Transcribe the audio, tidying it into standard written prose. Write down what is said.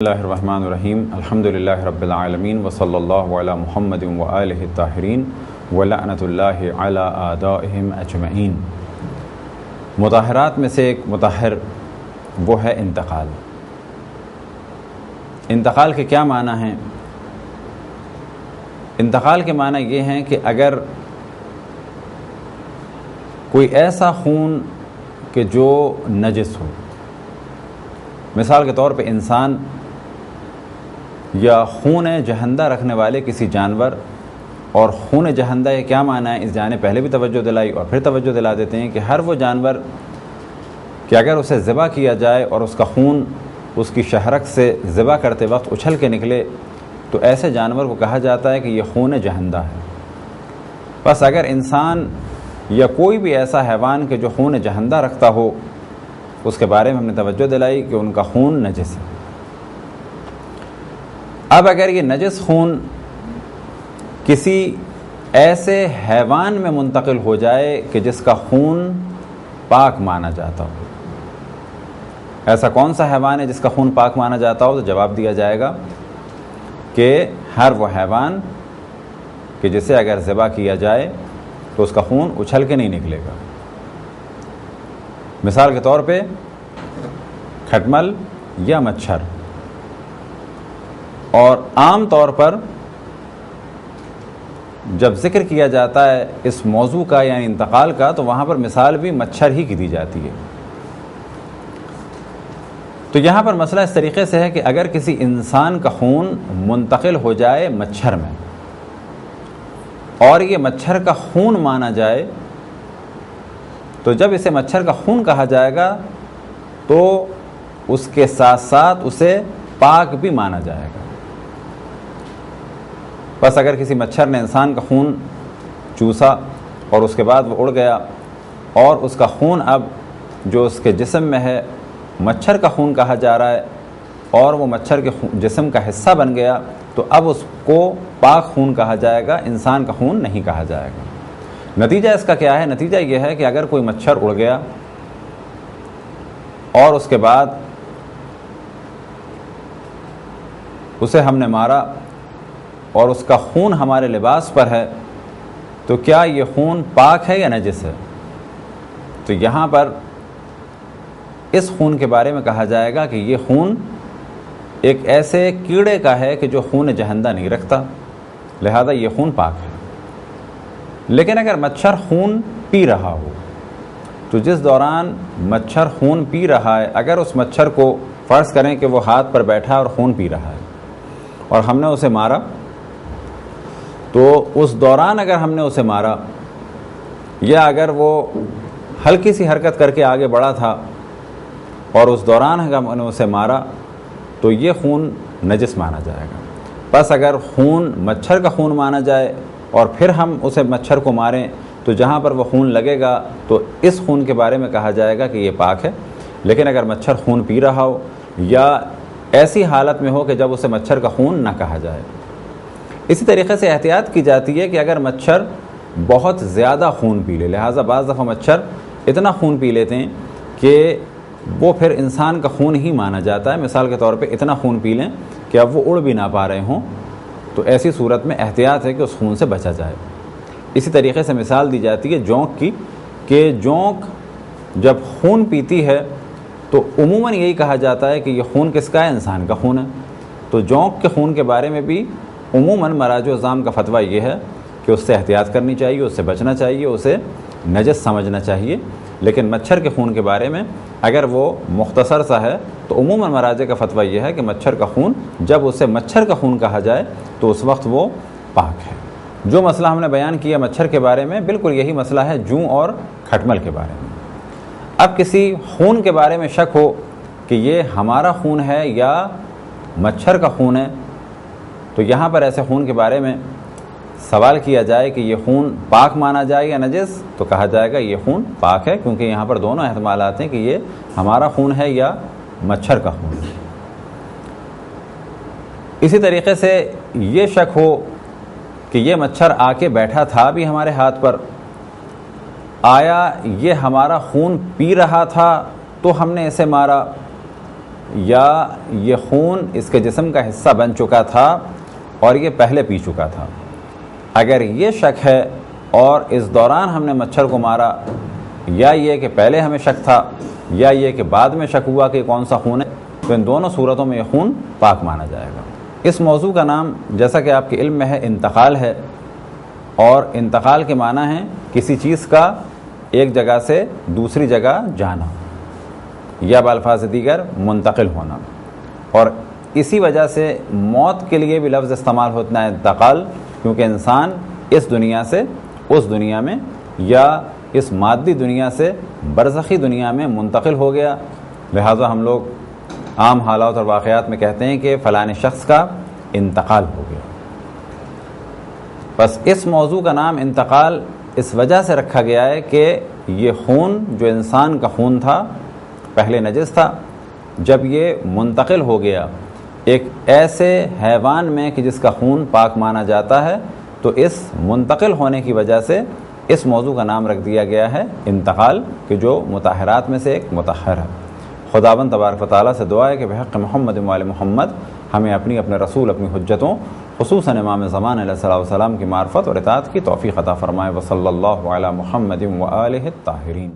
اللہ الرحمن الرحیم الحمدللہ رب العالمین وصلی اللہ علی محمد وآلہ الطاہرین ولعنۃ اللہ علی اعدائہم اجمعین۔ مطہرات میں سے ایک مطہر وہ ہے انتقال۔ انتقال کے کیا معنی ہیں؟ انتقال کے معنی یہ ہیں کہ اگر کوئی ایسا خون کہ جو نجس ہو، مثال کے طور پہ انسان یا خون جہندہ رکھنے والے کسی جانور، اور خون جہندہ یہ کیا معنی ہے اس جانے پہلے بھی توجہ دلائی اور پھر توجہ دلا دیتے ہیں کہ ہر وہ جانور کہ اگر اسے ذبح کیا جائے اور اس کا خون اس کی شہرک سے ذبح کرتے وقت اچھل کے نکلے تو ایسے جانور کو کہا جاتا ہے کہ یہ خون جہندہ ہے۔ بس اگر انسان یا کوئی بھی ایسا حیوان کہ جو خون جہندہ رکھتا ہو، اس کے بارے میں ہم نے توجہ دلائی کہ ان کا خون نجس ہے۔ اب اگر یہ نجس خون کسی ایسے حیوان میں منتقل ہو جائے کہ جس کا خون پاک مانا جاتا ہو، ایسا کون سا حیوان ہے جس کا خون پاک مانا جاتا ہو؟ تو جواب دیا جائے گا کہ ہر وہ حیوان کہ جسے اگر ذبح کیا جائے تو اس کا خون اچھل کے نہیں نکلے گا۔ مثال کے طور پہ کھٹمل یا مچھر، اور عام طور پر جب ذکر کیا جاتا ہے اس موضوع کا یعنی انتقال کا تو وہاں پر مثال بھی مچھر ہی کی دی جاتی ہے۔ تو یہاں پر مسئلہ اس طریقے سے ہے کہ اگر کسی انسان کا خون منتقل ہو جائے مچھر میں اور یہ مچھر کا خون مانا جائے تو جب اسے مچھر کا خون کہا جائے گا تو اس کے ساتھ ساتھ اسے پاک بھی مانا جائے گا۔ بس اگر کسی مچھر نے انسان کا خون چوسا اور اس کے بعد وہ اڑ گیا اور اس کا خون اب جو اس کے جسم میں ہے مچھر کا خون کہا جا رہا ہے اور وہ مچھر کے جسم کا حصہ بن گیا تو اب اس کو پاک خون کہا جائے گا، انسان کا خون نہیں کہا جائے گا۔ نتیجہ اس کا کیا ہے؟ نتیجہ یہ ہے کہ اگر کوئی مچھر اڑ گیا اور اس کے بعد اسے ہم نے مارا اور اس کا خون ہمارے لباس پر ہے تو کیا یہ خون پاک ہے یا نجس ہے؟ تو یہاں پر اس خون کے بارے میں کہا جائے گا کہ یہ خون ایک ایسے کیڑے کا ہے کہ جو خون جہندہ نہیں رکھتا، لہذا یہ خون پاک ہے۔ لیکن اگر مچھر خون پی رہا ہو تو جس دوران مچھر خون پی رہا ہے اگر اس مچھر کو فرض کریں کہ وہ ہاتھ پر بیٹھا اور خون پی رہا ہے اور ہم نے اسے مارا تو اس دوران اگر ہم نے اسے مارا یا اگر وہ ہلکی سی حرکت کر کے آگے بڑھا تھا اور اس دوران اگر ہم نے اسے مارا تو یہ خون نجس مانا جائے گا۔ بس اگر خون مچھر کا خون مانا جائے اور پھر ہم اسے مچھر کو ماریں تو جہاں پر وہ خون لگے گا تو اس خون کے بارے میں کہا جائے گا کہ یہ پاک ہے۔ لیکن اگر مچھر خون پی رہا ہو یا ایسی حالت میں ہو کہ جب اسے مچھر کا خون نہ کہا جائے۔ اسی طریقے سے احتیاط کی جاتی ہے کہ اگر مچھر بہت زیادہ خون پی لے، لہٰذا بعض دفعہ مچھر اتنا خون پی لیتے ہیں کہ وہ پھر انسان کا خون ہی مانا جاتا ہے۔ مثال کے طور پہ اتنا خون پی لیں کہ اب وہ اڑ بھی نہ پا رہے ہوں تو ایسی صورت میں احتیاط ہے کہ اس خون سے بچا جائے۔ اسی طریقے سے مثال دی جاتی ہے جونک کی کہ جونک جب خون پیتی ہے تو عموماً یہی کہا جاتا ہے کہ یہ خون کس کا ہے؟ انسان کا خون ہے۔ تو جونک کے خون کے بارے میں بھی عموماً مراجع اعظام کا فتویٰ یہ ہے کہ اس سے احتیاط کرنی چاہیے، اس سے بچنا چاہیے، اسے نجس سمجھنا چاہیے۔ لیکن مچھر کے خون کے بارے میں اگر وہ مختصر سا ہے تو عموماً مراجع کا فتویٰ یہ ہے کہ مچھر کا خون جب اسے مچھر کا خون کہا جائے تو اس وقت وہ پاک ہے۔ جو مسئلہ ہم نے بیان کیا مچھر کے بارے میں بالکل یہی مسئلہ ہے جوں اور کھٹمل کے بارے میں۔ اب کسی خون کے بارے میں شک ہو کہ یہ ہمارا خون ہے یا مچھر کا خون ہے تو یہاں پر ایسے خون کے بارے میں سوال کیا جائے کہ یہ خون پاک مانا جائے یا نجس تو کہا جائے گا یہ خون پاک ہے، کیونکہ یہاں پر دونوں احتمالات ہیں کہ یہ ہمارا خون ہے یا مچھر کا خون ہے۔ اسی طریقے سے یہ شک ہو کہ یہ مچھر آ کے بیٹھا تھا بھی ہمارے ہاتھ پر، آیا یہ ہمارا خون پی رہا تھا تو ہم نے اسے مارا یا یہ خون اس کے جسم کا حصہ بن چکا تھا اور یہ پہلے پی چکا تھا۔ اگر یہ شک ہے اور اس دوران ہم نے مچھر کو مارا، یا یہ کہ پہلے ہمیں شک تھا یا یہ کہ بعد میں شک ہوا کہ کون سا خون ہے، تو ان دونوں صورتوں میں یہ خون پاک مانا جائے گا۔ اس موضوع کا نام جیسا کہ آپ کے علم میں ہے انتقال ہے، اور انتقال کے معنی ہے کسی چیز کا ایک جگہ سے دوسری جگہ جانا، یا بالفاظ دیگر منتقل ہونا، اور اسی وجہ سے موت کے لیے بھی لفظ استعمال ہوتا ہے انتقال، کیونکہ انسان اس دنیا سے اس دنیا میں یا اس مادی دنیا سے برزخی دنیا میں منتقل ہو گیا، لہٰذا ہم لوگ عام حالات اور واقعات میں کہتے ہیں کہ فلاں شخص کا انتقال ہو گیا۔ بس اس موضوع کا نام انتقال اس وجہ سے رکھا گیا ہے کہ یہ خون جو انسان کا خون تھا پہلے نجس تھا، جب یہ منتقل ہو گیا ایک ایسے حیوان میں کہ جس کا خون پاک مانا جاتا ہے، تو اس منتقل ہونے کی وجہ سے اس موضوع کا نام رکھ دیا گیا ہے انتقال، کہ جو مطہرات میں سے ایک مطہر ہے۔ خداوند تبارک و تعالیٰ سے دعا ہے کہ بحق محمد و آل محمد ہمیں اپنے رسول، اپنی حجتوں، خصوصاً امام زمان علیہ السلام کی معرفت اور اطاعت کی توفیق عطا فرمائے۔ وصلی اللہ علی محمد و آلہ الطاہرین۔